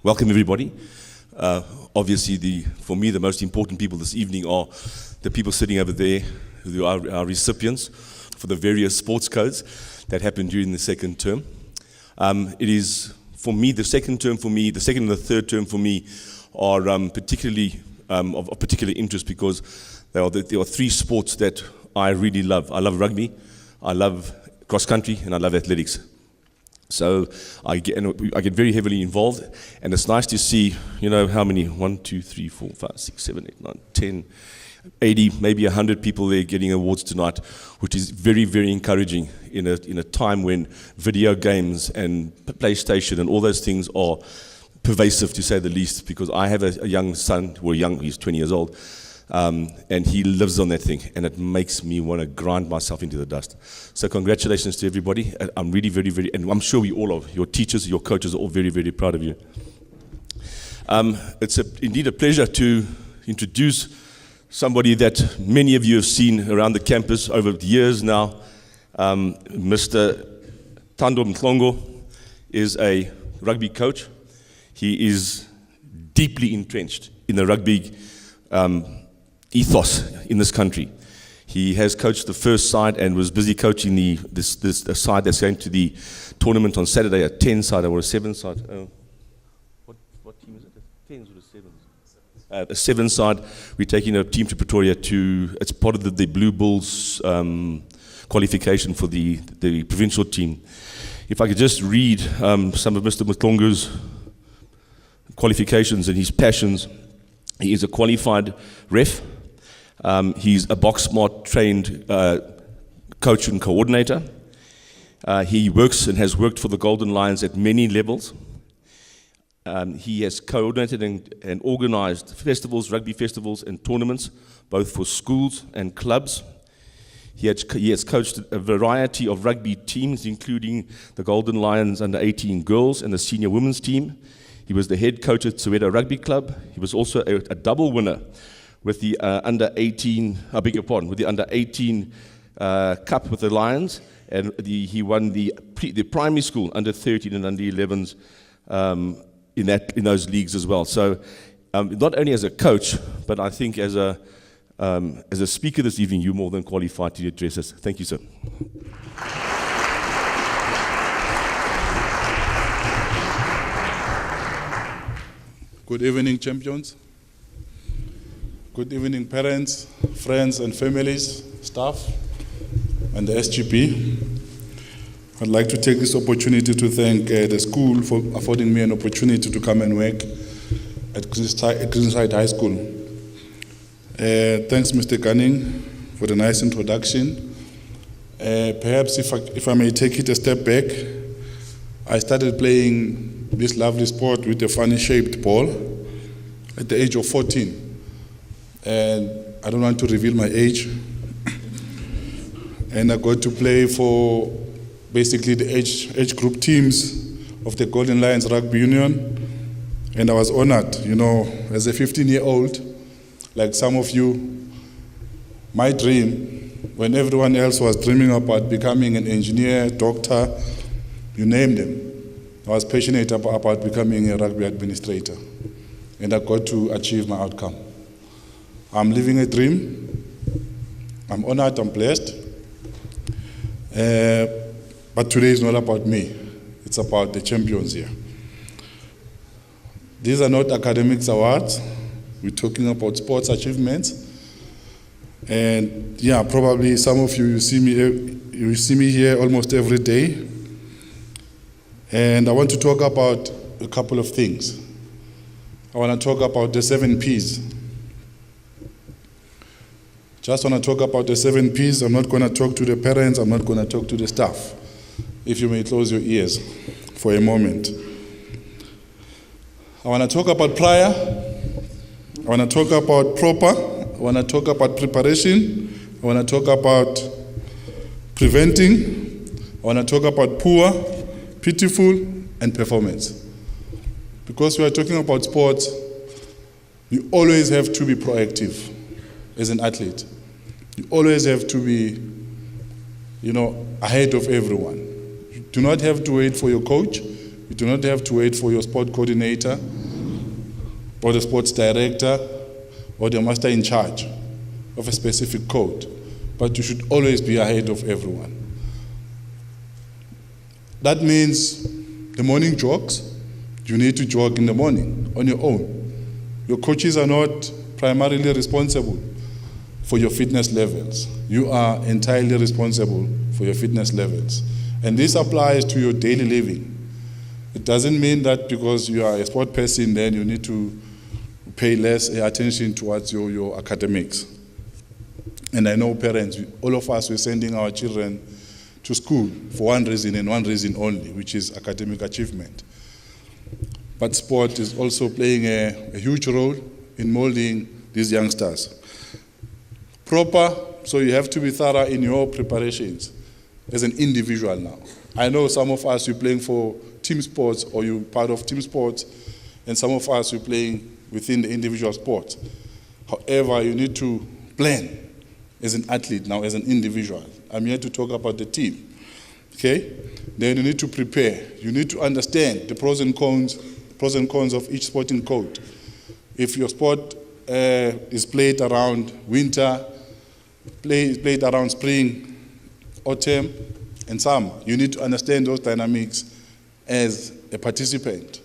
Welcome, everybody. Obviously, for me, the most important people this evening are the people sitting over there, who are our recipients for the various sports codes that happened during the second term. It is, for me, the second term for me, the second and the third term for me are particularly of particular interest because there are three sports that I really love. I love rugby, I love cross country, and I love athletics. So I get very heavily involved, and it's nice to see, how many, 1, 2, 3, 4, 5, 6, 7, 8, 9, 10, 80, maybe 100 people there getting awards tonight, which is very, very encouraging in a time when video games and PlayStation and all those things are pervasive, to say the least, because I have a young son, he's 20 years old, and he lives on that thing, and it makes me want to grind myself into the dust. So congratulations to everybody. I'm really very, very, and I'm sure we all are, your teachers, your coaches are all very, very proud of you. It's indeed a pleasure to introduce somebody that many of you have seen around the campus over the years now. Mr. Thando Mhlongo is a rugby coach. He is deeply entrenched in the rugby ethos in this country. He has coached the first side and was busy coaching the side that's going to the tournament on Saturday, a 10 side or a 7 side. What team is it? A 10s or a 7s? A 7 side. We're taking a team to Pretoria it's part of the Blue Bulls qualification for the provincial team. If I could just read some of Mr. Mhlongo's qualifications and his passions. He is a qualified ref. He's a box smart trained coach and coordinator. He works and has worked for the Golden Lions at many levels. He has coordinated and organized festivals, rugby festivals and tournaments, both for schools and clubs. He has coached a variety of rugby teams, including the Golden Lions under 18 girls and the senior women's team. He was the head coach at Soweto Rugby Club. He was also a double winner with the under 18, with the under 18 cup with the Lions, and he won the primary school under 13 and under 11s in those leagues as well. So not only as a coach, but I think as a speaker this evening, you're more than qualified to address us. Thank you, sir. Good evening, champions. Good evening, parents, friends and families, staff, and the SGP. I'd like to take this opportunity to thank the school for affording me an opportunity to come and work at Greenside High School. Thanks, Mr. Gunning, for the nice introduction. Perhaps if I may take it a step back, I started playing this lovely sport with a funny-shaped ball at the age of 14. And I don't want to reveal my age. And I got to play for basically the age group teams of the Golden Lions Rugby Union. And I was honored, as a 15-year-old, like some of you, my dream, when everyone else was dreaming about becoming an engineer, doctor, you name them, I was passionate about becoming a rugby administrator, and I got to achieve my outcome. I'm living a dream. I'm honored, I'm blessed. But today is not about me. It's about the champions here. These are not academics awards. We're talking about sports achievements. And yeah, probably some of you see me here almost every day. And I want to talk about a couple of things. I want to talk about the 7 Ps. Just want to talk about the 7 Ps. I'm not going to talk to the parents. I'm not going to talk to the staff. If you may close your ears for a moment. I want to talk about prior. I want to talk about proper. I want to talk about preparation. I want to talk about preventing. I want to talk about poor, pitiful, and performance. Because we are talking about sports, you always have to be proactive as an athlete. You always have to be, ahead of everyone. You do not have to wait for your coach. You do not have to wait for your sport coordinator or the sports director or the master in charge of a specific code, but you should always be ahead of everyone. That means the morning jogs, you need to jog in the morning on your own. Your coaches are not primarily responsible for your fitness levels. You are entirely responsible for your fitness levels. And this applies to your daily living. It doesn't mean that because you are a sport person, then you need to pay less attention towards your academics. And I know parents, all of us, we're sending our children to school for one reason and one reason only, which is academic achievement. But sport is also playing a huge role in molding these youngsters. So you have to be thorough in your preparations as an individual now. I know some of us, you're playing for team sports or you're part of team sports, and some of us, you're playing within the individual sports. However, you need to plan as an athlete now, as an individual. I'm here to talk about the team, okay? Then you need to prepare. You need to understand the pros and cons of each sporting code. If your sport is played around winter, played around spring, autumn, and summer, you need to understand those dynamics as a participant.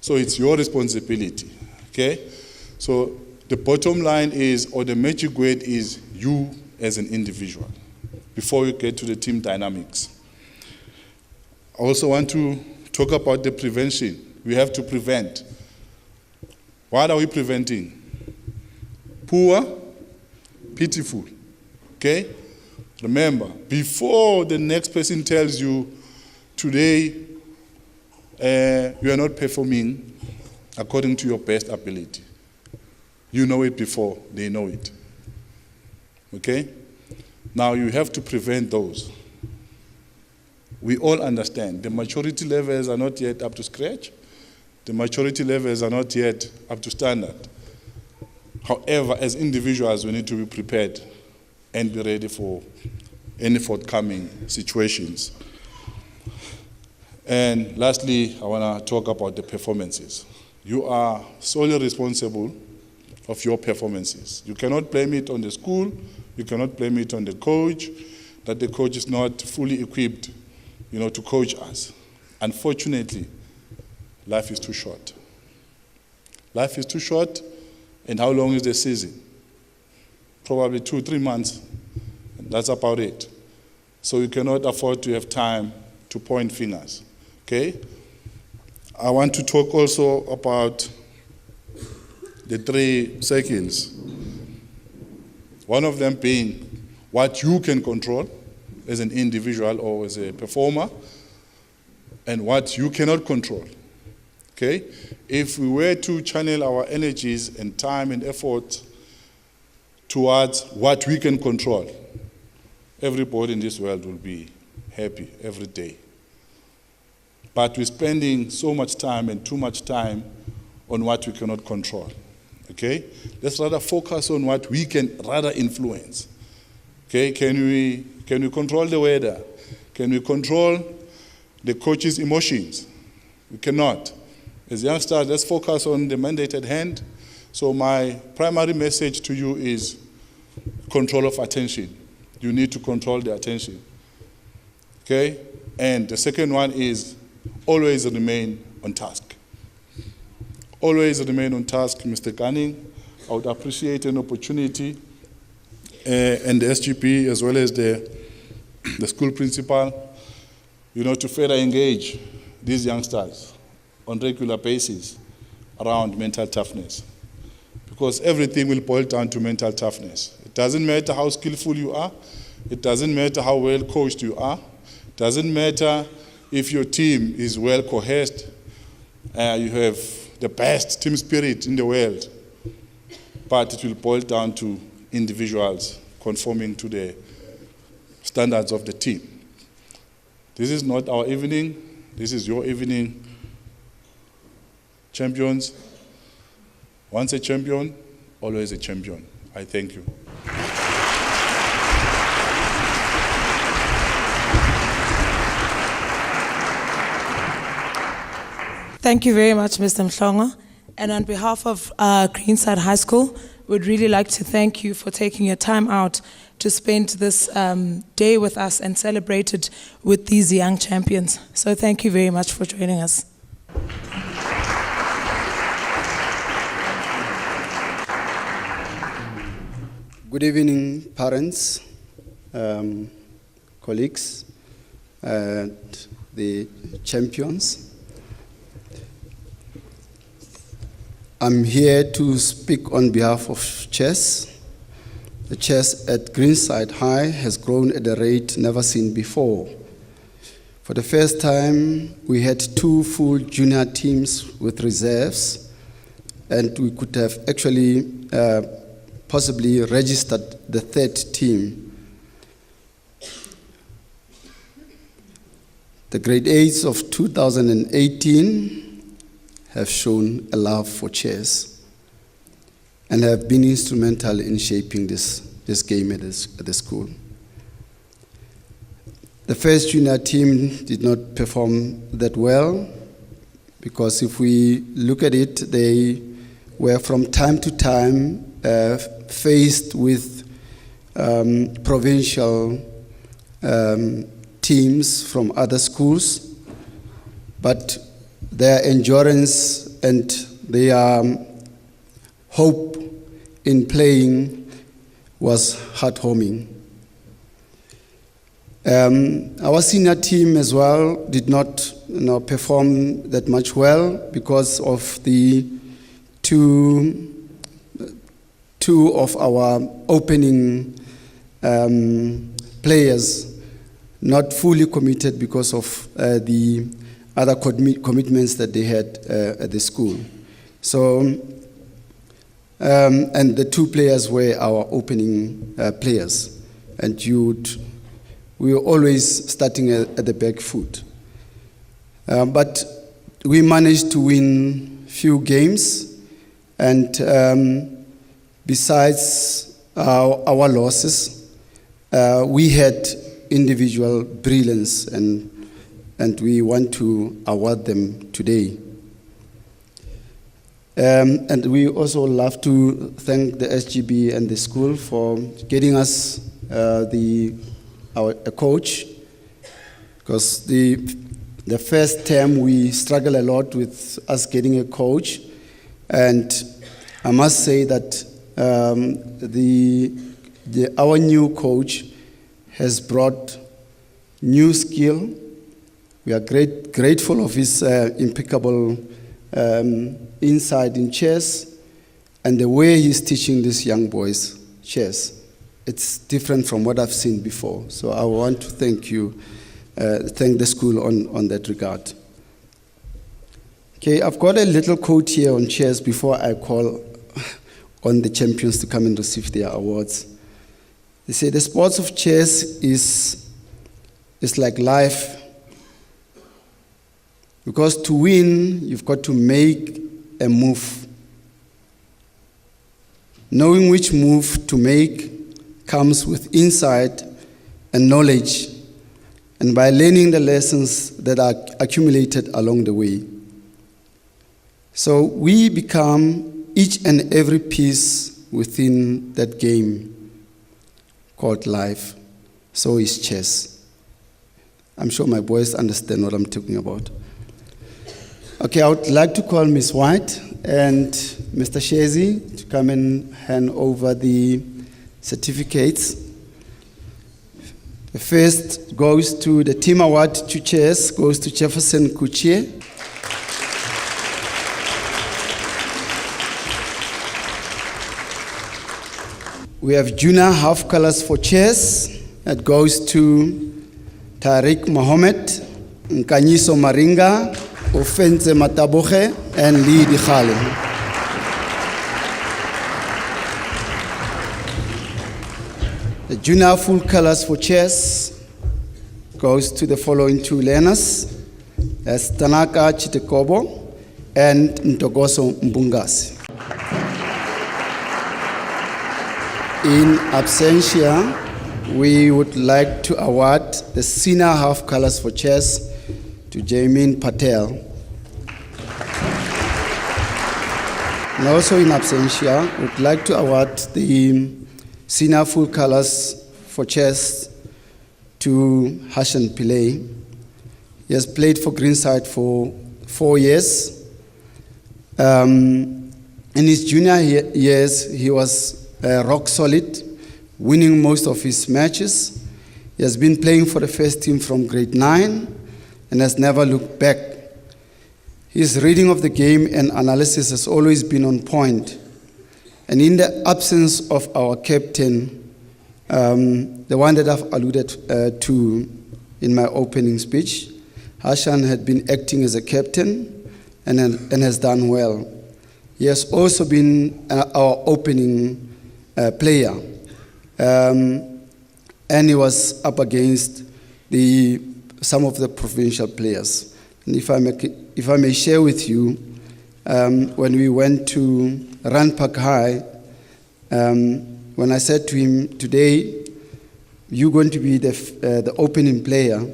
So it's your responsibility, okay? So the bottom line is, or the magic word is, you as an individual, before you get to the team dynamics. I also want to talk about the prevention. We have to prevent. What are we preventing? Poor, pitiful, okay? Remember, before the next person tells you, today you are not performing according to your best ability. You know it before they know it. Okay? Now you have to prevent those. We all understand the maturity levels are not yet up to scratch. The maturity levels are not yet up to standard. However, as individuals, we need to be prepared and be ready for any forthcoming situations. And lastly, I want to talk about the performances. You are solely responsible of your performances. You cannot blame it on the school, you cannot blame it on the coach, that the coach is not fully equipped, to coach us. Unfortunately, life is too short. Life is too short, and how long is the season? Probably 2-3 months, and that's about it. So you cannot afford to have time to point fingers, okay? I want to talk also about the 3 circles. One of them being what you can control as an individual or as a performer, and what you cannot control. Okay? If we were to channel our energies and time and effort towards what we can control, everybody in this world will be happy every day. But we're spending so much time and too much time on what we cannot control. Okay? Let's rather focus on what we can rather influence. Okay? Can we control the weather? Can we control the coach's emotions? We cannot. As youngsters, let's focus on the mandate at hand. So my primary message to you is control of attention. You need to control the attention. Okay? And the second one is always remain on task. Always remain on task, Mr. Gunning. I would appreciate an opportunity and the SGP as well as the school principal, to further engage these youngsters on regular basis around mental toughness. Because everything will boil down to mental toughness. It doesn't matter how skillful you are. It doesn't matter how well coached you are. It doesn't matter if your team is well cohesed. You have the best team spirit in the world. But it will boil down to individuals conforming to the standards of the team. This is not our evening. This is your evening. Champions, once a champion, always a champion. I thank you. Thank you very much, Mr. Mhlongo. And on behalf of Greenside High School, we'd really like to thank you for taking your time out to spend this day with us and celebrate it with these young champions. So thank you very much for joining us. Good evening, parents, colleagues, and the champions. I'm here to speak on behalf of chess. The chess at Greenside High has grown at a rate never seen before. For the first time, we had 2 full junior teams with reserves, and we could have actually possibly registered the 3rd team. The grade 8s of 2018 have shown a love for chess and have been instrumental in shaping this game at the school. The first junior team did not perform that well because if we look at it, they were from time to time faced with provincial teams from other schools, but their endurance and their hope in playing was heartwarming. Our senior team as well did not perform that much well because of the two of our opening players not fully committed because of the other commitments that they had at the school. So, and the 2 players were our opening players, and we were always starting at the back foot. But we managed to win few games, and besides our losses, we had individual brilliance, and we want to award them today. And we also love to thank the SGB and the school for getting us a coach, because the first term we struggled a lot with us getting a coach, and I must say that our new coach has brought new skill. We are grateful of his impeccable insight in chess and the way he's teaching these young boys chess. It's different from what I've seen before. So I want to thank the school on that regard. Okay, I've got a little quote here on chess before I call on the champions to come and receive their awards. They say the sports of chess is like life. Because to win, you've got to make a move. Knowing which move to make comes with insight and knowledge, and by learning the lessons that are accumulated along the way. So we become each and every piece within that game called life. So is chess. I'm sure my boys understand what I'm talking about. Okay, I would like to call Ms. White and Mr. Shezi to come and hand over the certificates. The first goes to the team award to chess, goes to Jefferson Kuchie. We have junior half colors for chess. That goes to Tariq Mohammed, Nkanyiso Maringa, Ofense Mataboche, and Lee Dikhale. The junior full colors for chess goes to the following 2 learners, as Tanaka Chitekobo and Ntogoso Mbungasi. In absentia, we would like to award the senior half colors for chess to Jamin Patel. And also in absentia, I would like to award the senior full colors for chess to Hashan Pillay. He has played for Greenside for 4 years. In his junior years, he was rock solid, winning most of his matches. He has been playing for the first team from grade 9 and has never looked back. His reading of the game and analysis has always been on point. And in the absence of our captain, the one that I've alluded to in my opening speech, Hashan had been acting as a captain and has done well. He has also been our opening player. And he was up against some of the provincial players. And if I may share with you, when we went to Randpark High, when I said to him, today, you're going to be the opening player,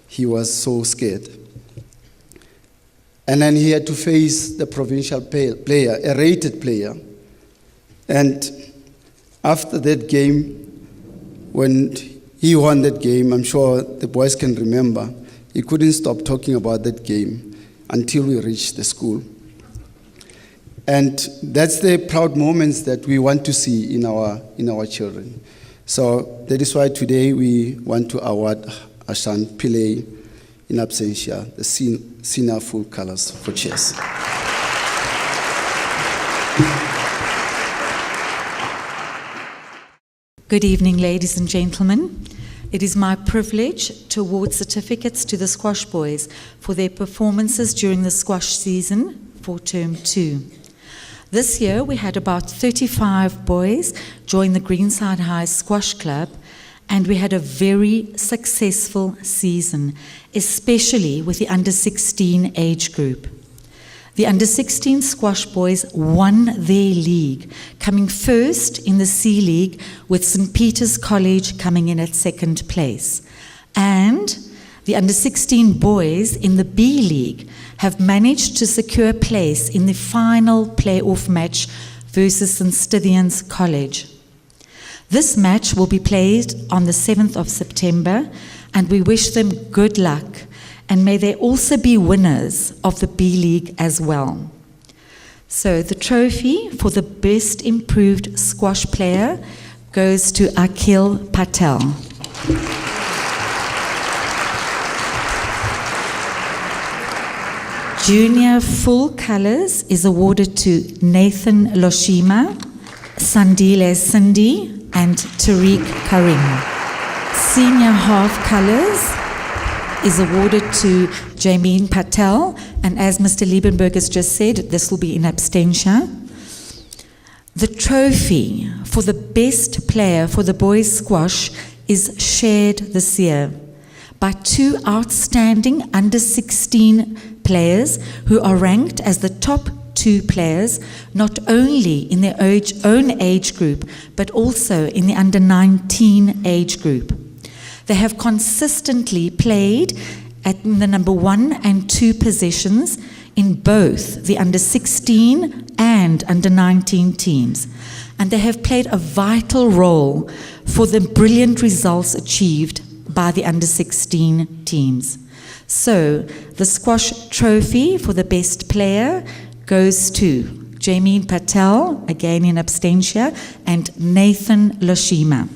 he was so scared. And then he had to face the provincial player, a rated player. And after that game, when he won that game, I'm sure the boys can remember, he couldn't stop talking about that game until we reached the school. And that's the proud moments that we want to see in our children. So that is why today we want to award Hashan Pillay in absentia, the senior full colors for chess. Good evening, ladies and gentlemen. It is my privilege to award certificates to the squash boys for their performances during the squash season for Term 2. This year, we had about 35 boys join the Greenside High Squash Club, and we had a very successful season, especially with the under-16 age group. The under-16 squash boys won their league, coming first in the C League with St. Peter's College coming in at second place. And the under-16 boys in the B League have managed to secure a place in the final playoff match versus St. Stithians College. This match will be played on the 7th of September, and we wish them good luck. And may they also be winners of the B League as well. So the trophy for the best improved squash player goes to Akhil Patel. Junior full colors is awarded to Nathan Loshima, Sandile Sindhi, and Tariq Karim. Senior half colors is awarded to Jameen Patel, and as Mr. Liebenberg has just said, this will be in absentia. The trophy for the best player for the boys squash is shared this year by two outstanding under-16 players who are ranked as the top 2 players, not only in their own age group, but also in the under-19 age group. They have consistently played at the number 1 and 2 positions in both the under-16 and under-19 teams. And they have played a vital role for the brilliant results achieved by the under-16 teams. So, the squash trophy for the best player goes to Jameen Patel, again in absentia, and Nathan Loshima.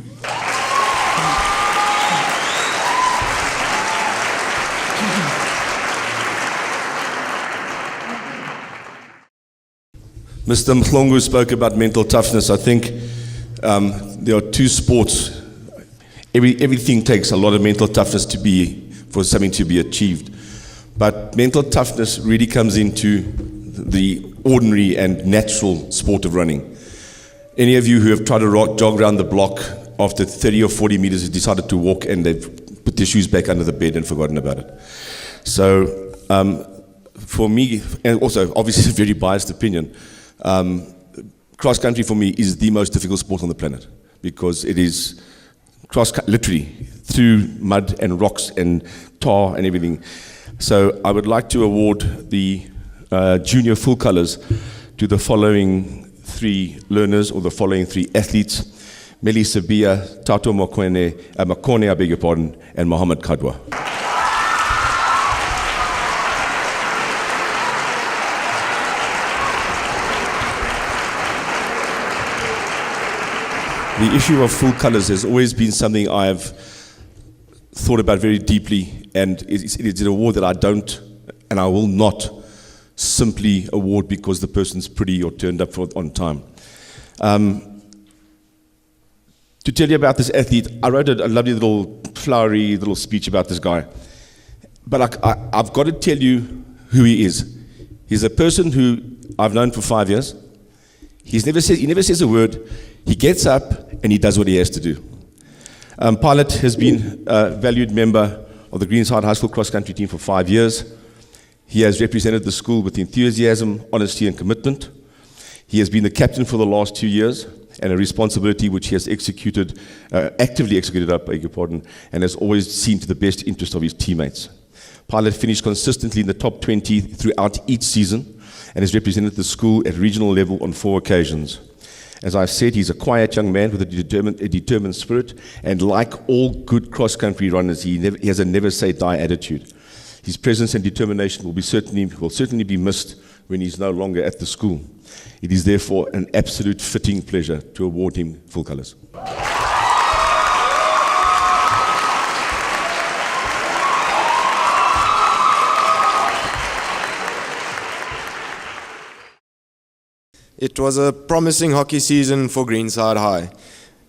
Mr. Mhlongo spoke about mental toughness. I think there are 2 sports. Everything takes a lot of mental toughness for something to be achieved. But mental toughness really comes into the ordinary and natural sport of running. Any of you who have tried to jog around the block after 30 or 40 meters have decided to walk and they've put their shoes back under the bed and forgotten about it. So for me, and also obviously a very biased opinion, cross country for me is the most difficult sport on the planet, because it is literally through mud and rocks and tar and everything. So I would like to award the junior full colors to the following 3 learners, or the following 3 athletes: Meli Sabia, Tato Makone, I beg your pardon, and Mohammed Kadwa. The issue of full colours has always been something I've thought about very deeply, and it's an award that I don't and I will not simply award because the person's pretty or turned up on time. To tell you about this athlete, I wrote a lovely little flowery little speech about this guy. But I've got to tell you who he is. He's a person who I've known for 5 years. He never says a word. He gets up and he does what he has to do. Pilot has been a valued member of the Greenside High School cross-country team for 5 years. He has represented the school with enthusiasm, honesty, and commitment. He has been the captain for the last 2 years, and a responsibility which he has executed, actively executed, I beg your pardon, and has always seen to the best interest of his teammates. Pilot finished consistently in the top 20 throughout each season, and has represented the school at regional level on 4 occasions. As I've said, he's a quiet young man with a determined spirit, and like all good cross-country runners, he has a never-say-die attitude. His presence and determination will certainly be missed when he's no longer at the school. It is therefore an absolute fitting pleasure to award him full colours. It was a promising hockey season for Greenside High.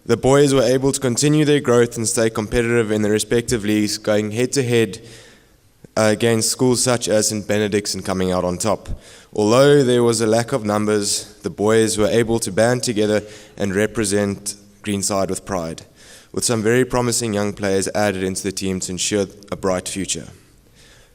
The boys were able to continue their growth and stay competitive in their respective leagues, going head-to-head against schools such as St. Benedict's and coming out on top. Although there was a lack of numbers, the boys were able to band together and represent Greenside with pride, with some very promising young players added into the team to ensure a bright future.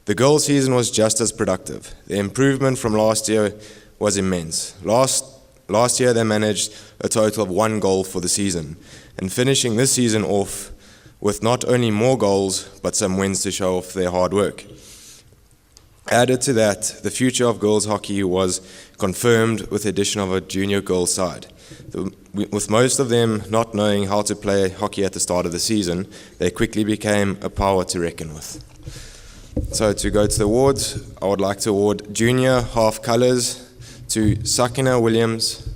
The girls' season was just as productive. The improvement from last year was immense. Last year they managed a total of 1 goal for the season, and finishing this season off with not only more goals, but some wins to show off their hard work. Added to that, the future of girls hockey was confirmed with the addition of a junior girls side. With most of them not knowing how to play hockey at the start of the season, they quickly became a power to reckon with. So to go to the awards, I would like to award junior half colours to Sakina Williams,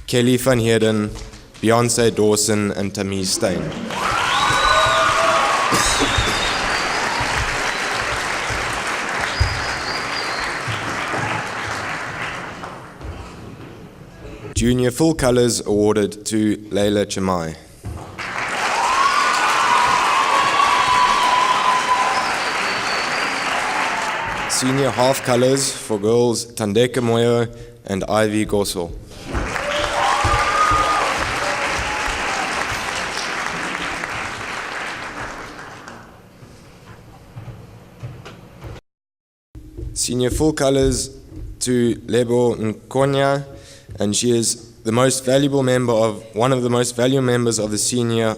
Kelly van Heerden, Beyonce Dawson, and Tamiz Stein. Junior full colours awarded to Leila Chamai. Senior half colours for girls Tandeka Moyo and Ivy Goso. Senior full colours to Lebo Nkonya, and she is the most valuable member of one of the most valuable members of the senior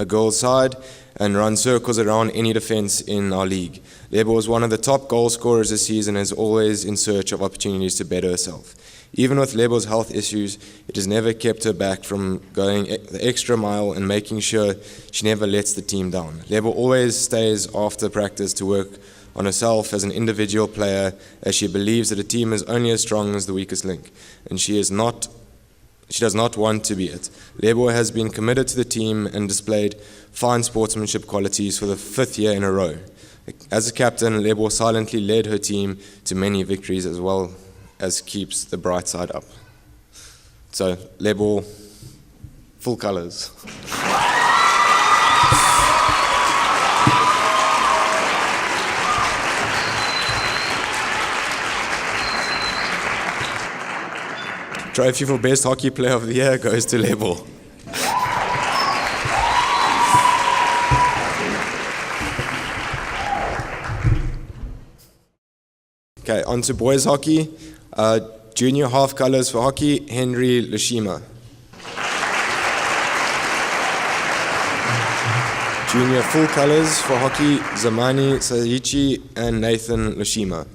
girls side, and runs circles around any defence in our league. Lebo was one of the top goal scorers this season and is always in search of opportunities to better herself. Even with Lebo's health issues, it has never kept her back from going the extra mile and making sure she never lets the team down. Lebo always stays after practice to work on herself as an individual player, as she believes that a team is only as strong as the weakest link, and she does not want to be it. Lebo has been committed to the team and displayed fine sportsmanship qualities for the 5th year in a row. As a captain, Lebo silently led her team to many victories as well as keeps the bright side up. So, Lebo, full colours. Trophy for Best Hockey Player of the Year goes to Lebo. Okay, on to boys hockey. Junior half colours for hockey, Henry Lushima. Junior full colours for hockey, Zamani Saichi and Nathan Lushima.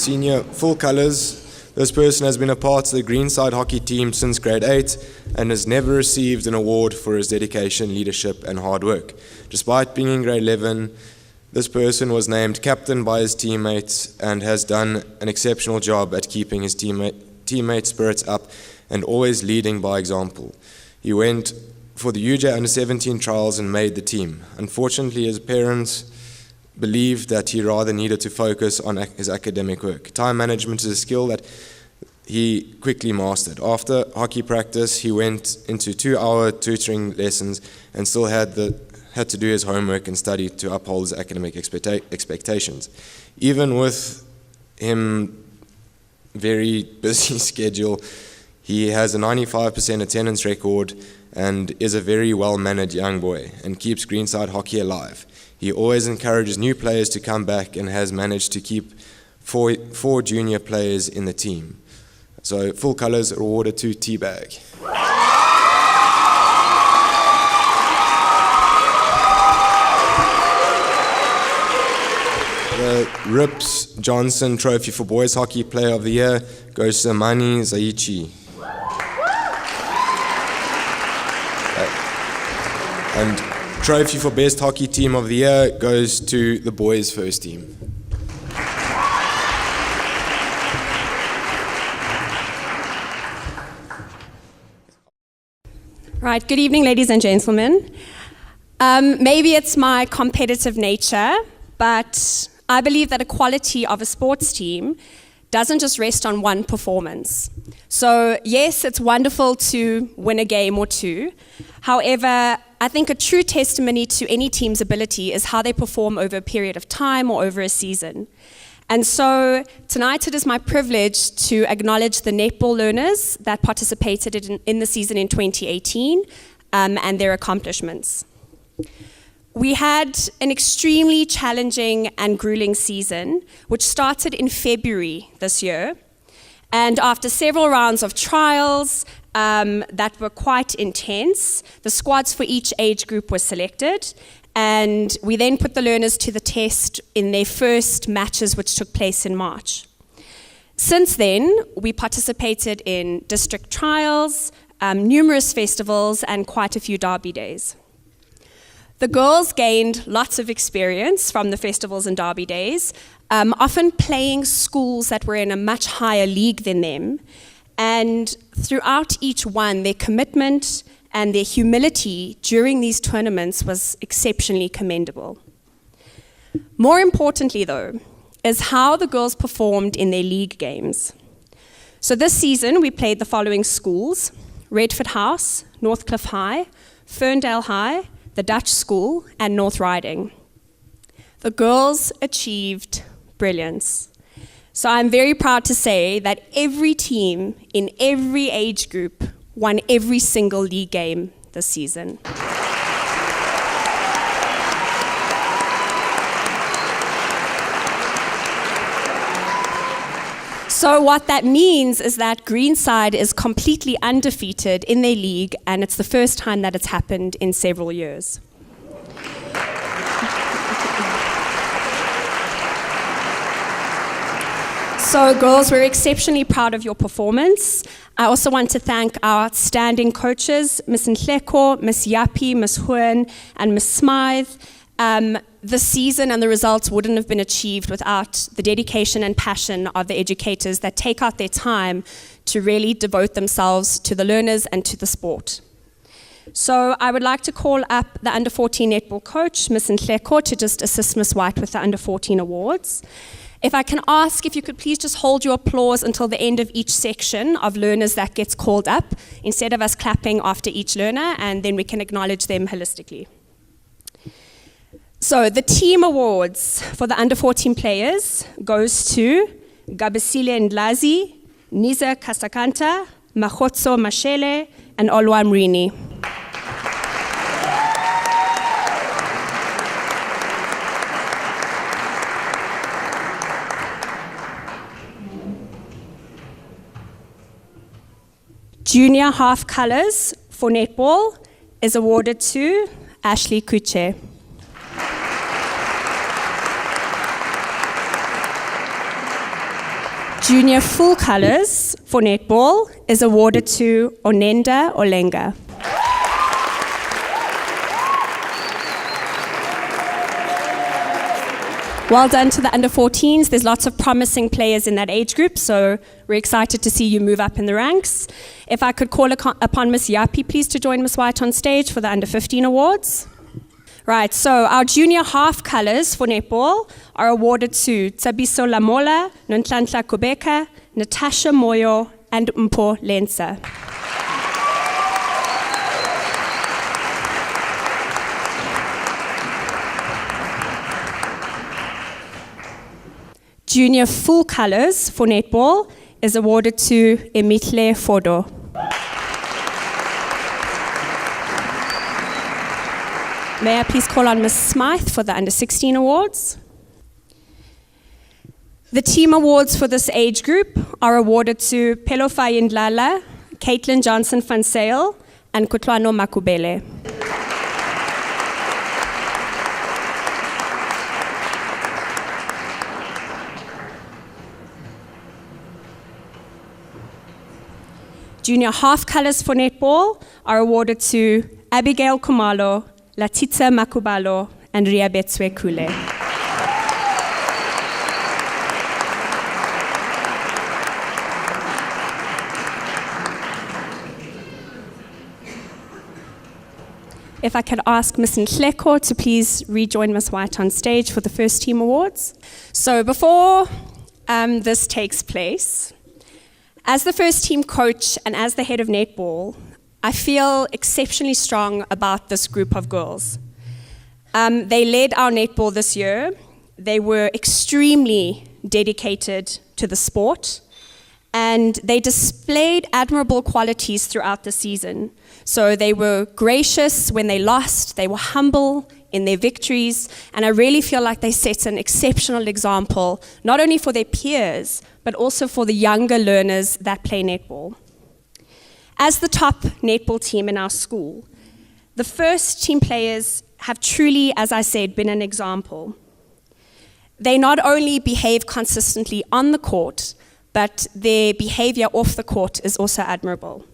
Senior full colours. This person has been a part of the Greenside hockey team since grade 8 and has never received an award for his dedication, leadership and hard work. Despite being in grade 11, this person was named captain by his teammates and has done an exceptional job at keeping his teammate spirits up and always leading by example. He went for the UJ Under-17 trials and made the team. Unfortunately, his parents believed that he rather needed to focus on his academic work. Time management is a skill that he quickly mastered. After hockey practice, he went into 2-hour tutoring lessons and still had to do his homework and study to uphold his academic expectations. Even with him very busy schedule, he has a 95% attendance record and is a very well-mannered young boy and keeps Greenside hockey alive. He always encourages new players to come back and has managed to keep four junior players in the team. So full colours are awarded to Teabag. The Rips Johnson Trophy for Boys Hockey Player of the Year goes to Mani Zaichi. And Trophy for Best Hockey Team of the Year goes to the boys' first team. Right, good evening, ladies and gentlemen. Maybe it's my competitive nature, but I believe that a quality of a sports team doesn't just rest on one performance. So yes, it's wonderful to win a game or two. However, I think a true testimony to any team's ability is how they perform over a period of time or over a season. And so tonight it is my privilege to acknowledge the netball learners that participated in the season in 2018 and their accomplishments. We had an extremely challenging and grueling season, which started in February this year. And after several rounds of trials that were quite intense, the squads for each age group were selected. And we then put the learners to the test in their first matches, which took place in March. Since then, we participated in district trials, numerous festivals, and quite a few derby days. The girls gained lots of experience from the festivals and derby days, often playing schools that were in a much higher league than them. And throughout each one, their commitment and their humility during these tournaments was exceptionally commendable. More importantly, though, is how the girls performed in their league games. So this season, we played the following schools: Redford House, Northcliffe High, Ferndale High, the Dutch School, and North Riding. The girls achieved brilliance. So I'm very proud to say that every team in every age group won every single league game this season. So what that means is that Greenside is completely undefeated in their league, and it's the first time that it's happened in several years. So girls, we're exceptionally proud of your performance. I also want to thank our outstanding coaches, Ms. Nhleko, Ms. Yapi, Ms. Huan, and Ms. Smythe. The season and the results wouldn't have been achieved without the dedication and passion of the educators that take out their time to really devote themselves to the learners and to the sport. So I would like to call up the Under-14 netball coach, Ms. Nhleko, to just assist Ms. White with the Under-14 awards. If I can ask if you could please just hold your applause until the end of each section of learners that gets called up, instead of us clapping after each learner, and then we can acknowledge them holistically. So the team awards for the Under-14 players goes to Gabesile Ndlazi, Niza Kasakanta, Mahotso Mashele, and Olwa Mrini. Junior half colours for netball is awarded to Ashley Kuche. Junior full colours for netball is awarded to Onenda Olenga. Well done to the under 14s. There's lots of promising players in that age group, so we're excited to see you move up in the ranks. If I could call upon Miss Yapi, please, to join Miss White on stage for the under 15 awards. Right, so our junior half colours for netball are awarded to Tsabiso Lamola, Nontlantla Kubeka, Natasha Moyo, and Mpo Lensa. Junior full colours for netball is awarded to Emitle Fodo. May I please call on Ms. Smythe for the under 16 awards? The team awards for this age group are awarded to Pelofai Ndlala, Caitlin Johnson van Sale, and Kutlwano Makubele. Junior half colours for netball are awarded to Abigail Kumalo, Latitsa Makubalo, and Riabetswe Kule. If I could ask Ms. Nhleko to please rejoin Ms. White on stage for the first team awards. So before this takes place, as the first team coach and as the head of netball, I feel exceptionally strong about this group of girls. They led our netball this year. They were extremely dedicated to the sport, and they displayed admirable qualities throughout the season. So they were gracious when they lost, they were humble in their victories, and I really feel like they set an exceptional example, not only for their peers, but also for the younger learners that play netball. As the top netball team in our school, the first team players have truly, as I said, been an example. They not only behave consistently on the court, but their behavior off the court is also admirable.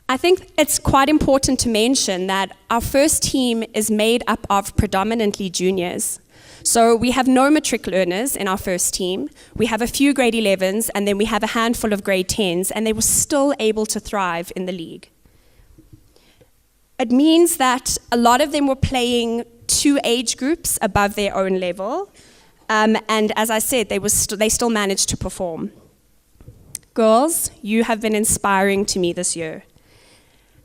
I think it's quite important to mention that our first team is made up of predominantly juniors. So we have no matric learners in our first team. We have a few grade 11s, and then we have a handful of grade 10s, and they were still able to thrive in the league. It means that a lot of them were playing two age groups above their own level, and as I said, they still managed to perform. Girls, you have been inspiring to me this year.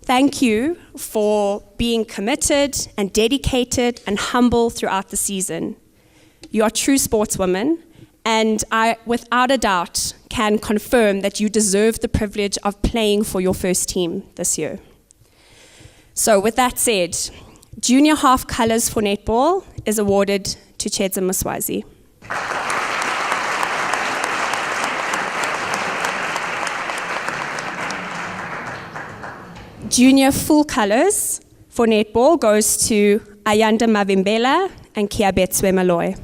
Thank you for being committed and dedicated and humble throughout the season. You are true sportswomen, and I, without a doubt, can confirm that you deserve the privilege of playing for your first team this year. So with that said, junior half colours for netball is awarded to Chedza Muswazi. Junior full colours for netball goes to Ayanda Mavimbela and Kiabetswe Maloy.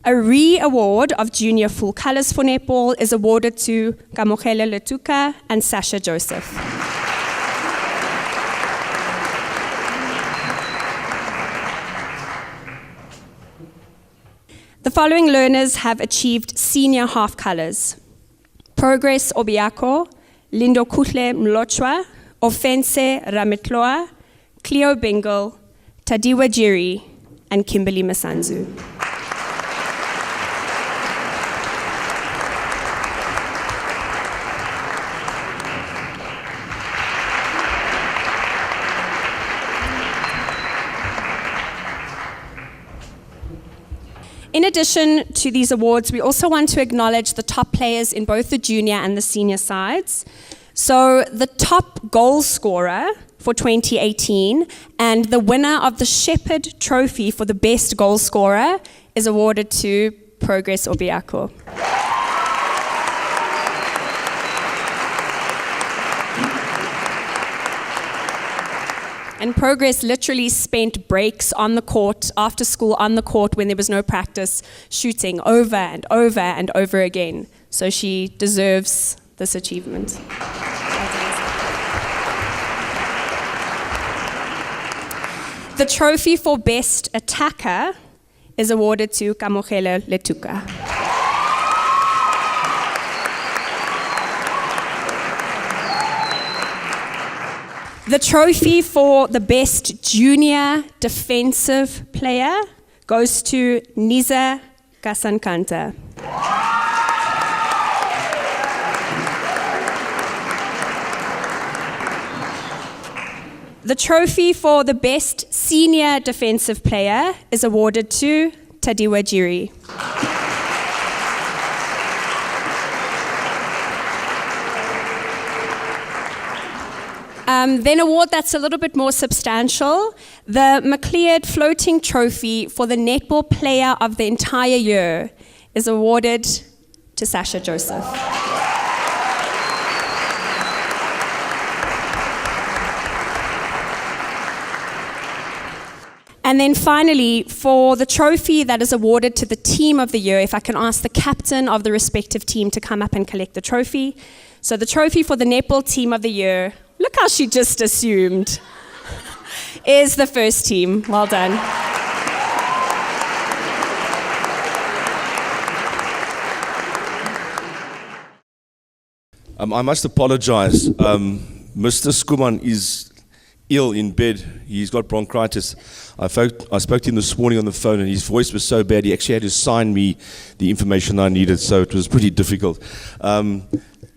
A re-award of junior full colours for netball is awarded to Kamogele Letuka and Sasha Joseph. The following learners have achieved senior half colours: Progress Obiako, Lindo Kutle Mlochwa, Offense Ramitloa, Cleo Bingle, Tadiwa Jiri, and Kimberly Masanzu. In addition to these awards, we also want to acknowledge the top players in both the junior and the senior sides. So the top goal scorer for 2018 and the winner of the Shepherd Trophy for the best goal scorer is awarded to Progress Obiako. And Progress literally spent breaks on the court, after school on the court when there was no practice, shooting over and over and over again. So she deserves this achievement. The trophy for Best Attacker is awarded to Kamogelo Letuka. The trophy for the Best Junior Defensive Player goes to Niza Kasankanta. The trophy for the Best Senior Defensive Player is awarded to Tadiwa Jiri. Then award that's a little bit more substantial, the McLeod Floating Trophy for the Netball Player of the Entire Year is awarded to Sasha Joseph. And then finally, for the trophy that is awarded to the Team of the Year, if I can ask the captain of the respective team to come up and collect the trophy. So the trophy for the Netball Team of the Year, look how she just assumed, is the first team. Well done. I must apologize. Mr. Skuman is ill in bed. He's got bronchitis. I spoke to him this morning on the phone, and his voice was so bad he actually had to sign me the information I needed, so it was pretty difficult.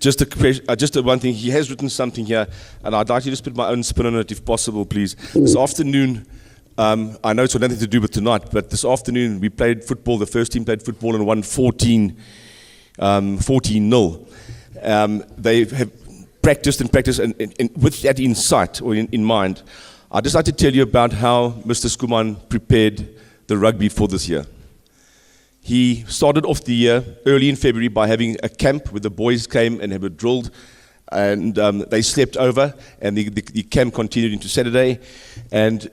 Just one thing, he has written something here, and I'd like you to just put my own spin on it if possible, please. This afternoon, I know it's got nothing to do with tonight, but this afternoon we played football, the first team played football and won 14-0. They have practiced and with that in sight or in mind, I'd just like to tell you about how Mr. Skuman prepared the rugby for this year. He started off the year early in February by having a camp where the boys came and were drilled, and they slept over, and the camp continued into Saturday. And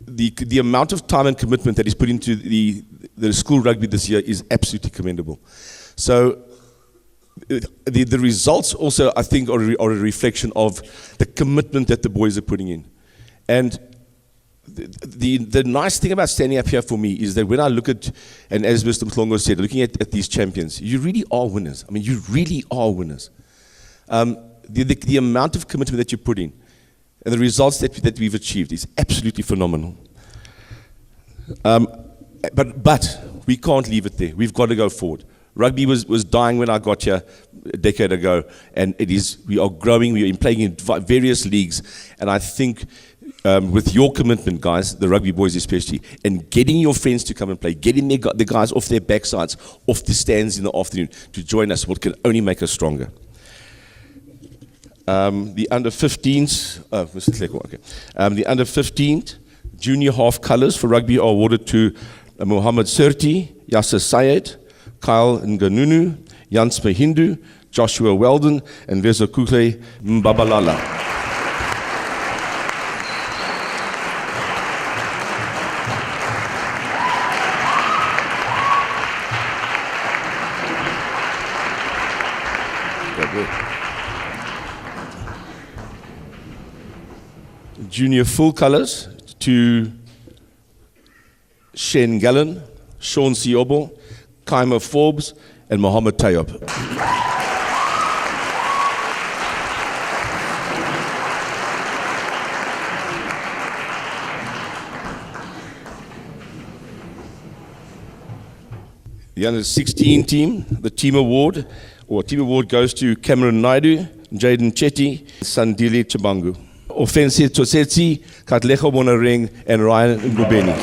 the amount of time and commitment that he's put into the school rugby this year is absolutely commendable. So the results also, I think, are a reflection of the commitment that the boys are putting in. And the nice thing about standing up here for me is that when I look at, and as Mr. Mhlongo said, looking at these champions, you really are winners. I mean, you really are winners. The amount of commitment that you put in and the results that we've achieved is absolutely phenomenal. But we can't leave it there. We've got to go forward. Rugby was dying when I got here a decade ago, and we are growing. We are playing in various leagues, and I think with your commitment, guys, the rugby boys especially, and getting your friends to come and play, getting the guys off their backsides, off the stands in the afternoon to join us, what can only make us stronger. The under-15s, Mr. Tleko, okay. The under-15 junior half colours for rugby are awarded to Mohammed Surti, Yasser Sayed, Kyle Nganunu, Jans Mahindu, Joshua Weldon, and Vezokule Mbabalala. Junior full colours to Shane Gallen, Sean Siobo, Kaima Forbes, and Mohammed Tayyab. The under-16 team, the team award goes to Cameron Naidu, Jaden Chetty, Sandile Chabangu. Offensive Tosetsi, Katlecho Monareng, and Ryan Ngubeni.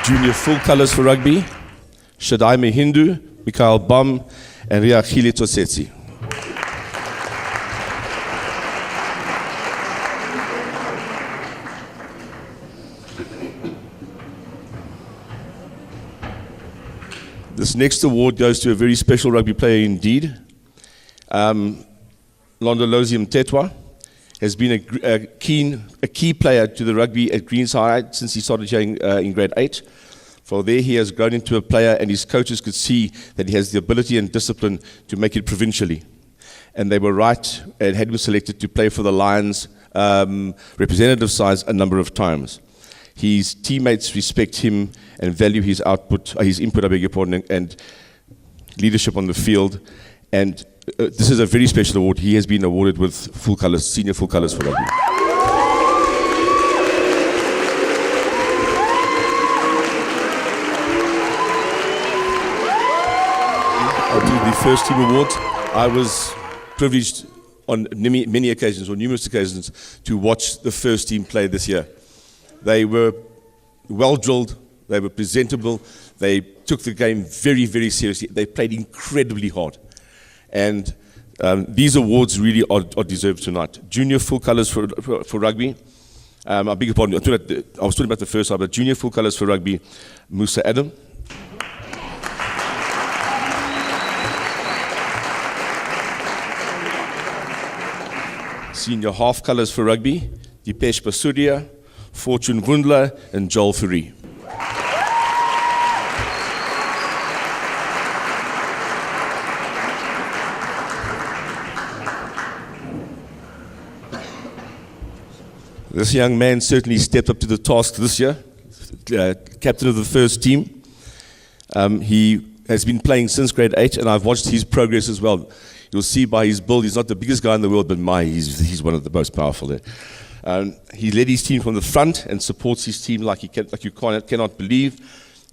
Junior full colours for rugby, Shaddai Mehindu, Mikhail Bam, and Riachile Tosetsi. This next award goes to a very special rugby player indeed. Londolozium Tetwa has been a key player to the rugby at Greenside since he started here in grade 8. For there he has grown into a player, and his coaches could see that he has the ability and discipline to make it provincially. And they were right and had him selected to play for the Lions representative sides a number of times. His teammates respect him and value his input, I beg your pardon, and leadership on the field. And this is a very special award. He has been awarded with full colours, senior full colours for rugby. I'll do the first team awards. I was privileged on many occasions, or numerous occasions, to watch the first team play this year. They were well drilled, they were presentable, they took the game very, very seriously. They played incredibly hard. And these awards really are deserved tonight. Junior full colours for rugby. I beg your pardon, I was talking about the first side, but junior full colours for rugby, Musa Adam. Senior half colours for rugby, Dipesh Basudia, Fortune Wundler, and Joel Fourie. This young man certainly stepped up to the task this year, captain of the first team. He has been playing since grade 8, and I've watched his progress as well. You'll see by his build, he's not the biggest guy in the world, but he's one of the most powerful there. He led his team from the front and supports his team like you cannot believe.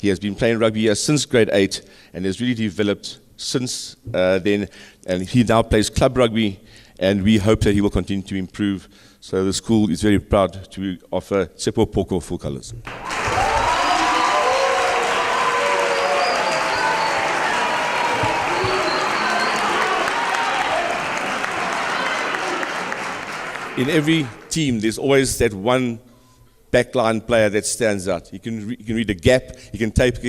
He has been playing rugby here since grade 8 and has really developed since then. And he now plays club rugby, and we hope that he will continue to improve. So the school is very proud to offer Tsepo Poko full colours. In every team, there's always that one backline player that stands out. He can read a gap, he can take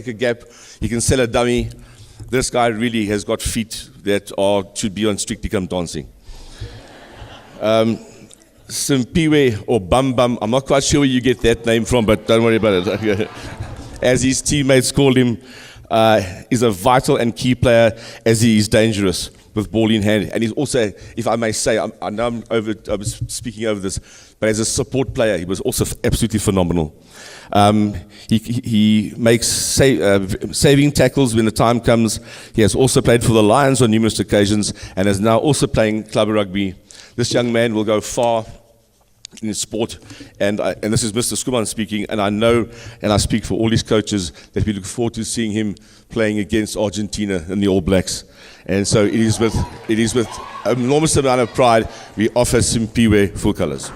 a gap, he can sell a dummy. This guy really has got feet that should be on Strictly Come Dancing. Simpiwe or Bum Bum, I'm not quite sure where you get that name from, but don't worry about it. As his teammates called him, is a vital and key player as he is dangerous with ball in hand. And he's also, if I may say, I know I was speaking over this, but as a support player, he was also absolutely phenomenal. He makes saving tackles when the time comes. He has also played for the Lions on numerous occasions and is now also playing club rugby. This young man will go far in sport, and this is Mr. Skuman speaking, and I know, and I speak for all his coaches, that we look forward to seeing him playing against Argentina and the All Blacks. And so it is with an enormous amount of pride we offer Simpiwe full colours.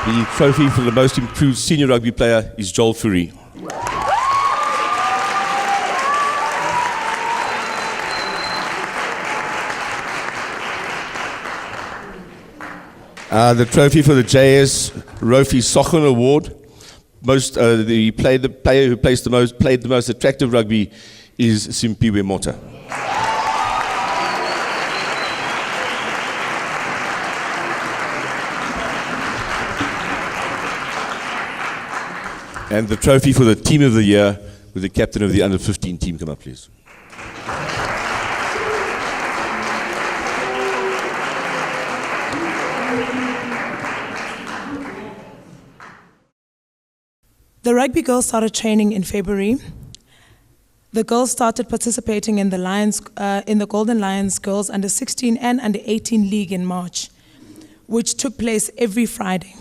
The trophy for the most improved senior rugby player is Joel Fourie. The trophy for the JS Rofi Sochen Award, the player who played the most attractive rugby is Simpiwe Mota. And the trophy for the team of the year with the captain of the under-15 team. Come up, please. The rugby girls started training in February. The girls started participating in the Golden Lions Girls Under 16 and Under 18 League in March, which took place every Friday.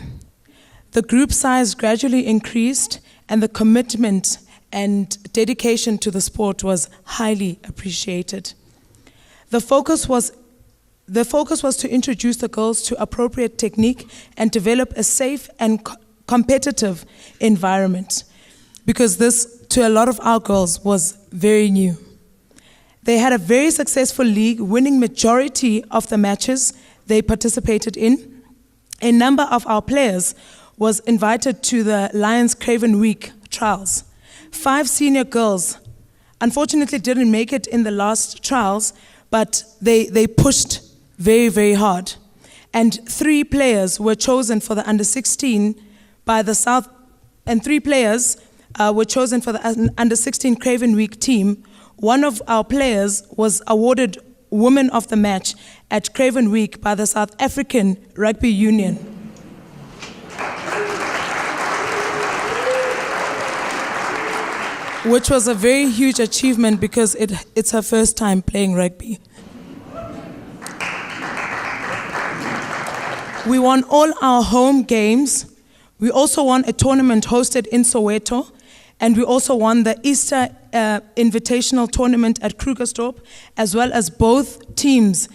The group size gradually increased, and the commitment and dedication to the sport was highly appreciated. The focus was to introduce the girls to appropriate technique and develop a safe and competitive environment, because this, to a lot of our girls, was very new. They had a very successful league, winning majority of the matches they participated in. A number of our players was invited to the Lions Craven Week trials. 5 senior girls unfortunately didn't make it in the last trials, but they pushed very, very hard. And 3 players were chosen for the under-16 by the South, and 3 players were chosen for the under-16 Craven Week team. One of our players was awarded Woman of the Match at Craven Week by the South African Rugby Union. Which was a very huge achievement because it's her first time playing rugby. We won all our home games. We also won a tournament hosted in Soweto, and we also won the Easter Invitational Tournament at Krugersdorp, as well as both teams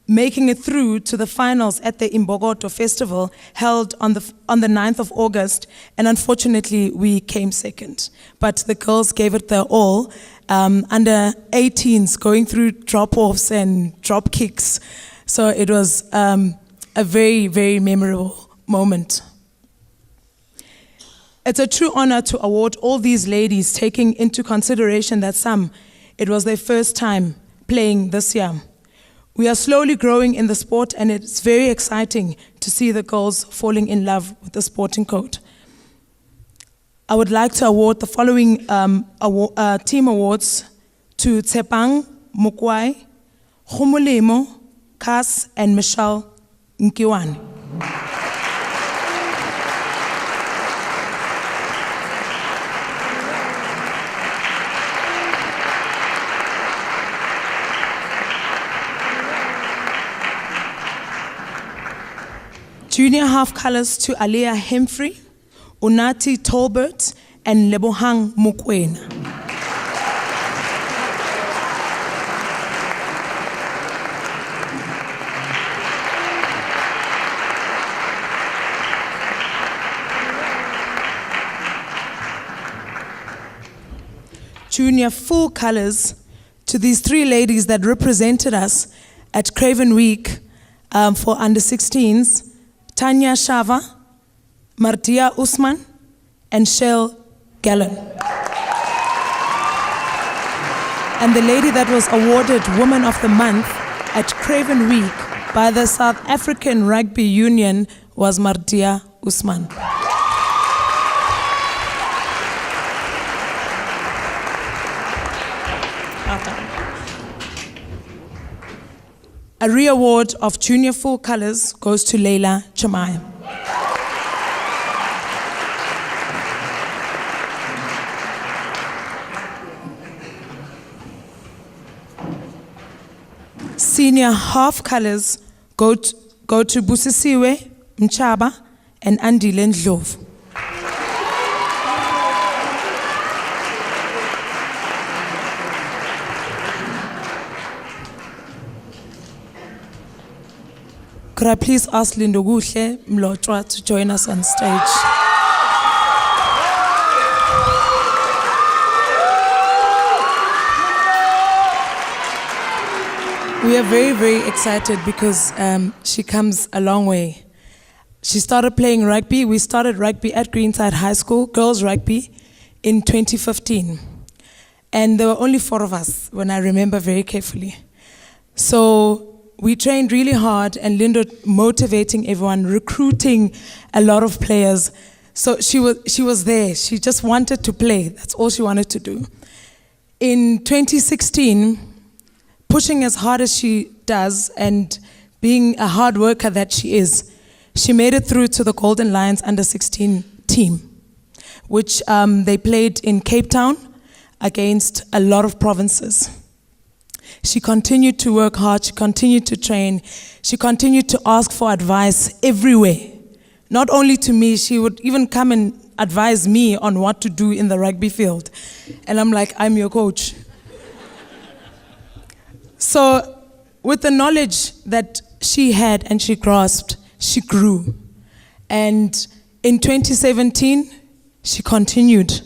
making it through to the finals at the Imbogoto Festival held on the 9th of August, and unfortunately we came second. But the girls gave it their all, under 18s going through drop-offs and drop kicks. So it was a very, very memorable moment. It's a true honor to award all these ladies, taking into consideration that it was their first time playing this year. We are slowly growing in the sport, and it's very exciting to see the girls falling in love with the sporting code. I would like to award the following team awards to Tsepang Mukwai, Khumulemo, Kas, and Michelle Nkiwane. Junior half colors to Aliyah Hemfrey, Unati Tolbert, and Lebohang Mukwena. Junior full colors to these 3 ladies that represented us at Craven Week for under-16s, Tanya Shava, Martia Usman, and Shell Gallen. And the lady that was awarded Woman of the Month at Craven Week by the South African Rugby Union was Martia Usman. A re-award of junior full colors goes to Leila Chamaya. Senior half colors go to Busisiwe Mchaba and Andile Ndlovu. Could I please ask Lindo Guhle Mlotwa to join us on stage? We are very, very excited because she comes a long way. She started playing rugby. We started rugby at Greenside High School, girls rugby, in 2015. And there were only 4 of us, when I remember very carefully. So we trained really hard, and Linda motivating everyone, recruiting a lot of players. So she was there. She just wanted to play. That's all she wanted to do. In 2016, pushing as hard as she does and being a hard worker that she is, she made it through to the Golden Lions under-16 team, which they played in Cape Town against a lot of provinces. She continued to work hard, she continued to train, she continued to ask for advice everywhere. Not only to me, she would even come and advise me on what to do in the rugby field. And I'm like, I'm your coach. So with the knowledge that she had and she grasped, she grew. And in 2017, she continued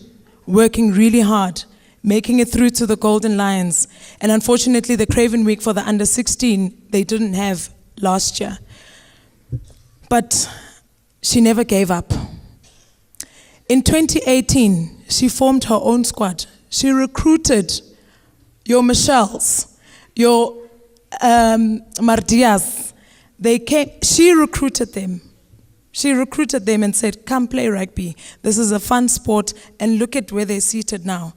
working really hard, making it through to the Golden Lions. And unfortunately, the Craven Week for the under 16, they didn't have last year. But she never gave up. In 2018, she formed her own squad. She recruited your Michelles, your Mardias. They came, she recruited them. She recruited them and said, come play rugby. This is a fun sport, and look at where they're seated now.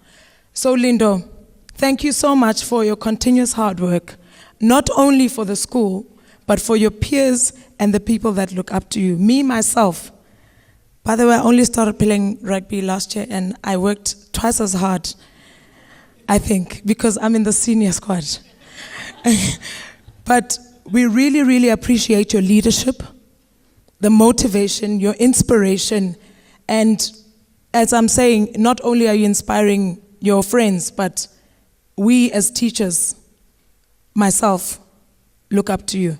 So Lindo, thank you so much for your continuous hard work, not only for the school, but for your peers and the people that look up to you. Me, myself, by the way, I only started playing rugby last year, and I worked twice as hard, I think, because I'm in the senior squad. But we really, really appreciate your leadership, the motivation, your inspiration, and as I'm saying, not only are you inspiring your friends, but we as teachers, myself, look up to you.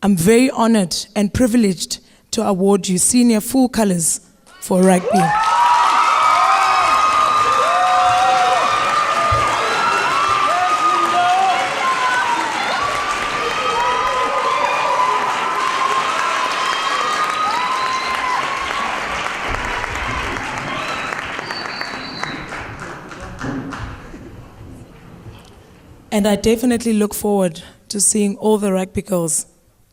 I'm very honored and privileged to award you senior full colors for rugby. And I definitely look forward to seeing all the rugby girls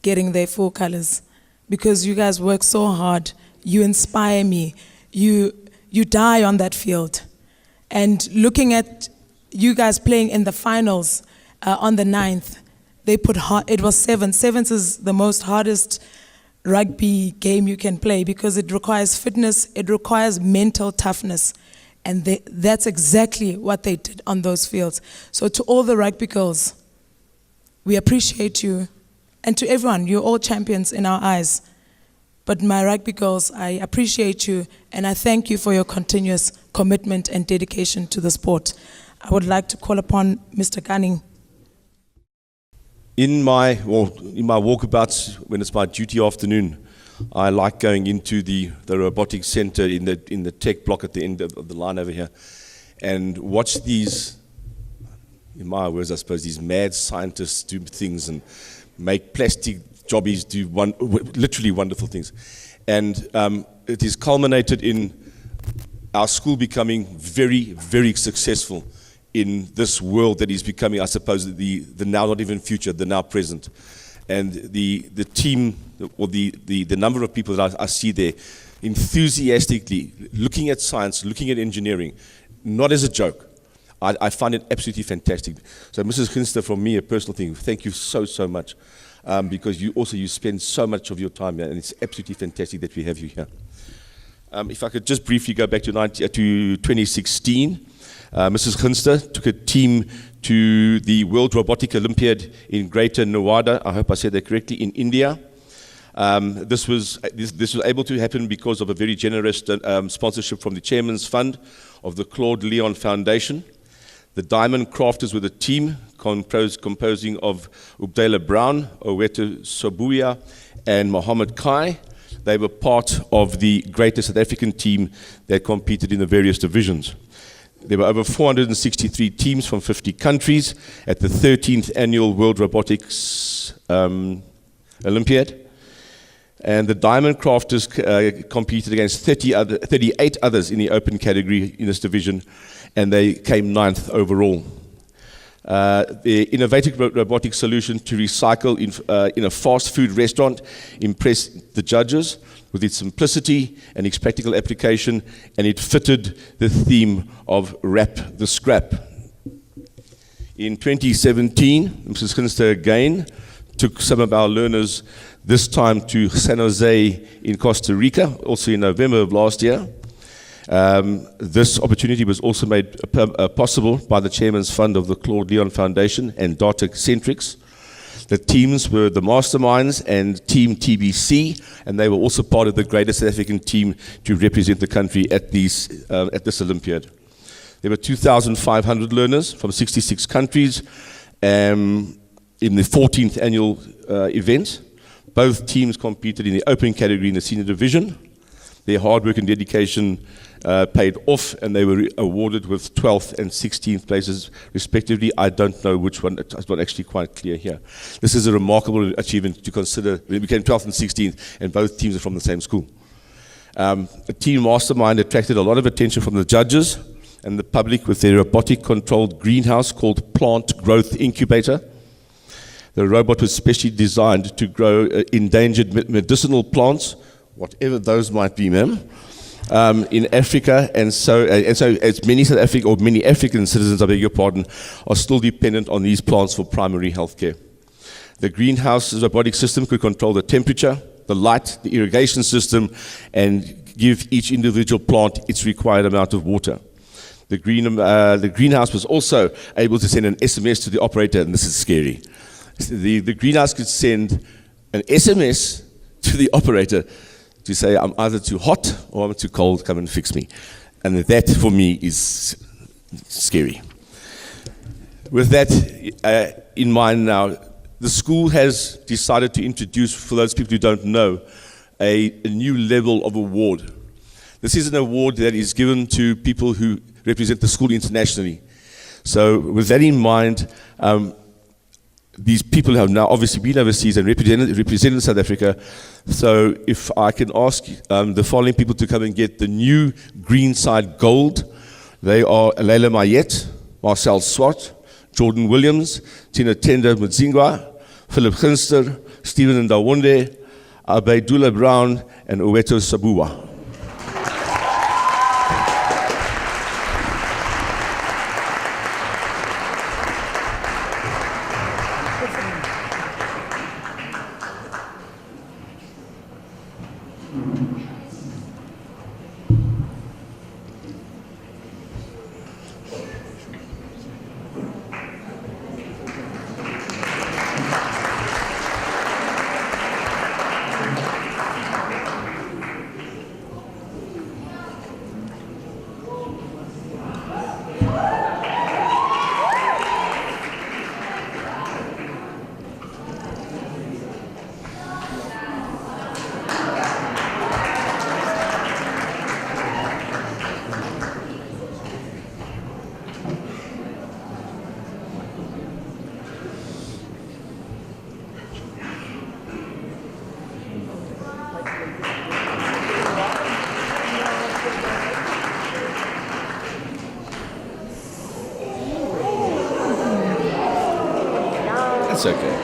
getting their full colors, because you guys work so hard. You inspire me. You die on that field. And looking at you guys playing in the finals on the 9th, they put it was sevens. Sevens is the most hardest rugby game you can play because it requires fitness, it requires mental toughness. And that's exactly what they did on those fields. So to all the rugby girls, we appreciate you. And to everyone, you're all champions in our eyes. But my rugby girls, I appreciate you, and I thank you for your continuous commitment and dedication to the sport. I would like to call upon Mr. Gunning. In my walkabouts, when it's my duty afternoon, I like going into the robotics center in the tech block at the end of the line over here, and watch these, in my words, I suppose, these mad scientists do things and make plastic jobbies do literally wonderful things. And it is culminated in our school becoming very, very successful in this world that is becoming, I suppose, the now not even future, the now present. And the team, or the number of people that I see there enthusiastically looking at science, looking at engineering, not as a joke. I find it absolutely fantastic. So Mrs. Ginster, from me, a personal thing, thank you so, so much, because you spend so much of your time here, and it's absolutely fantastic that we have you here. If I could just briefly go back to 2016, Mrs. Ginster took a team to the World Robotic Olympiad in Greater Noida, I hope I said that correctly, in India. This was able to happen because of a very generous sponsorship from the Chairman's Fund of the Claude Leon Foundation. The Diamond Crafters were the team composing of Ubdala Brown, Oweta Sobuya, and Mohammed Kai. They were part of the greater South African team that competed in the various divisions. There were over 463 teams from 50 countries at the 13th Annual World Robotics Olympiad. And the Diamond Crafters competed against 38 others in the open category in this division, and they came 9th overall. The innovative robotic solution to recycle in a fast food restaurant impressed the judges with its simplicity and its practical application, and it fitted the theme of Wrap the Scrap. In 2017, Mrs. Ginster again took some of our learners, this time to San Jose in Costa Rica, also in November of last year. This opportunity was also made possible by the Chairman's Fund of the Claude Leon Foundation and Data Centrics. The teams were the Masterminds and Team TBC, and they were also part of the greater South African team to represent the country at this Olympiad. There were 2,500 learners from 66 countries in the 14th annual event. Both teams competed in the open category in the senior division. Their hard work and dedication paid off, and they were awarded with 12th and 16th places respectively. I don't know which one, it's not actually quite clear here. This is a remarkable achievement to consider. We became 12th and 16th, and both teams are from the same school. The team mastermind attracted a lot of attention from the judges and the public with their robotic-controlled greenhouse called Plant Growth Incubator. The robot was specially designed to grow endangered medicinal plants, whatever those might be, ma'am, in Africa, and so as many South African, or many African citizens, I beg your pardon, are still dependent on these plants for primary health care. The greenhouse's robotic system could control the temperature, the light, the irrigation system, and give each individual plant its required amount of water. The greenhouse was also able to send an SMS to the operator, and this is scary. The greenhouse could send an SMS to the operator to say, I'm either too hot or I'm too cold, come and fix me. And that, for me, is scary. With that in mind now, the school has decided to introduce, for those people who don't know, a new level of award. This is an award that is given to people who represent the school internationally. So with that in mind, these people have now obviously been overseas and represented South Africa. So if I can ask the following people to come and get the new Greenside Gold. They are Leila Mayet, Marcel Swart, Jordan Williams, Tina Tenda Mudzingwa, Philip Ginster, Stephen Ndawonde, Abaydullah Brown, and Oweto Sabuwa. That's okay.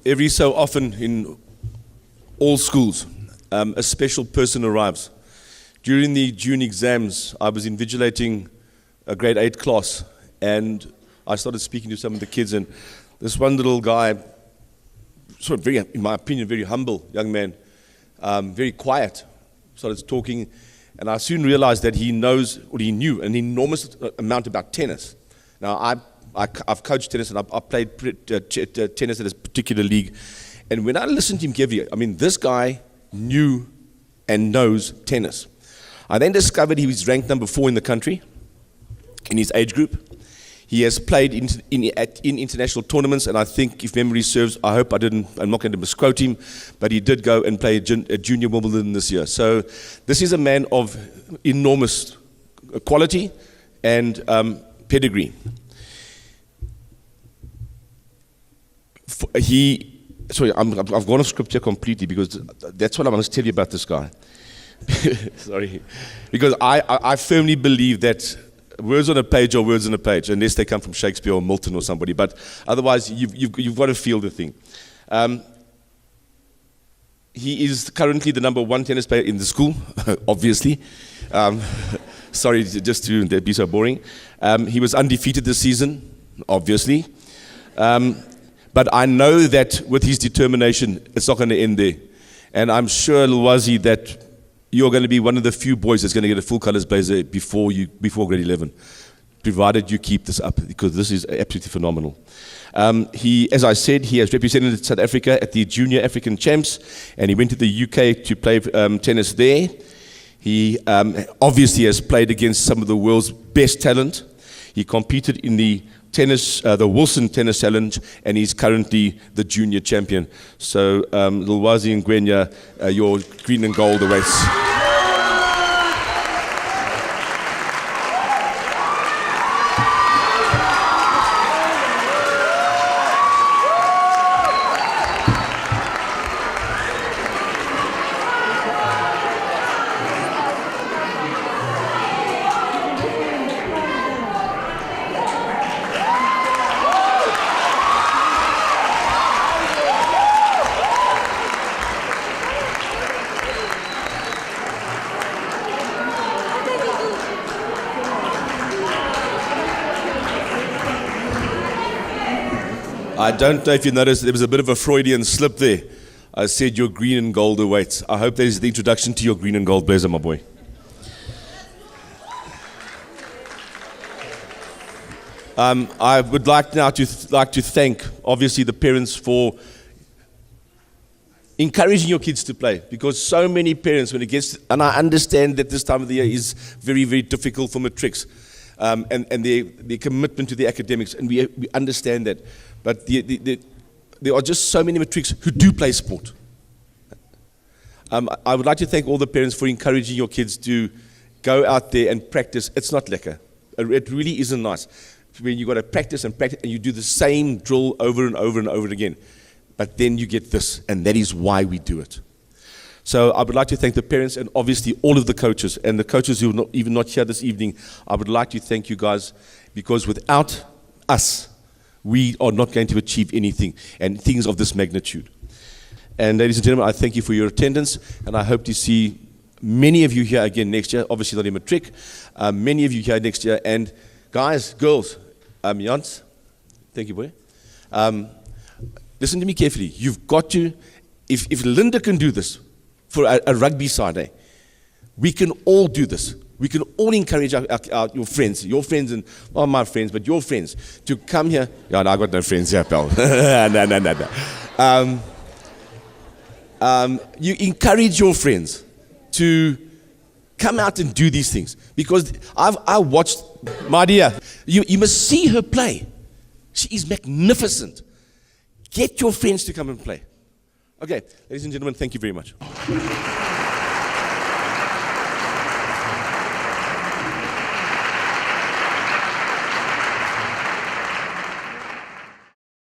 Every so often in all schools, a special person arrives. During the June exams, I was invigilating a grade 8 class, and I started speaking to some of the kids, and this one little guy, sort of very, in my opinion, very humble young man, very quiet, started talking, and I soon realized that he knows, or he knew, an enormous amount about tennis. Now, I've coached tennis, and I've played tennis at a particular league. And when I listened to him give you, I mean, this guy knew and knows tennis. I then discovered he was ranked number 4 in the country in his age group. He has played in international tournaments, and I think, if memory serves, I'm not going to misquote him, but he did go and play a junior Wimbledon this year. So this is a man of enormous quality and pedigree. I've gone off script here completely, because that's what I want to tell you about this guy. Sorry. Because I firmly believe that words on a page are words on a page, unless they come from Shakespeare or Milton or somebody. But otherwise, you've got to feel the thing. He is currently the number 1 tennis player in the school, obviously. Sorry, just to be so boring. He was undefeated this season, obviously. But I know that with his determination, it's not going to end there. And I'm sure, Lwazi, that you're going to be one of the few boys that's going to get a full colours blazer before grade 11, provided you keep this up, because this is absolutely phenomenal. He, as I said, he has represented South Africa at the Junior African Champs, and he went to the UK to play tennis there. He obviously has played against some of the world's best talent. He competed in the Wilson Tennis Challenge, and he's currently the junior champion. So, Lwazi and Gwenya, your green and gold awaits. I don't know if you noticed, there was a bit of a Freudian slip there. I said your green and gold awaits. I hope that is the introduction to your green and gold blazer, my boy. I would like now to thank, obviously, the parents for encouraging your kids to play, because so many parents, when it gets, and I understand that this time of the year is very, very difficult for matrics, and their commitment to the academics, and we understand that. But there are just so many matrics who do play sport. I would like to thank all the parents for encouraging your kids to go out there and practice. It's not lekker. It really isn't nice. When you've got to practice and you do the same drill over and over and over again. But then you get this, and that is why we do it. So I would like to thank the parents and obviously all of the coaches, and the coaches who are even not here this evening. I would like to thank you guys, because without us, we are not going to achieve anything, and things of this magnitude. And ladies and gentlemen, I thank you for your attendance, and I hope to see many of you here again next year. Obviously not in matric, many of you here next year. And guys, girls, Jans, thank you, boy. Listen to me carefully. You've got to, if Linda can do this for a rugby side, we can all do this. We can all encourage your friends and not my friends, but your friends to come here. Yeah, no, I got no friends here, pal. No. You encourage your friends to come out and do these things, because I watched my dear. You must see her play. She is magnificent. Get your friends to come and play. Okay, ladies and gentlemen, thank you very much.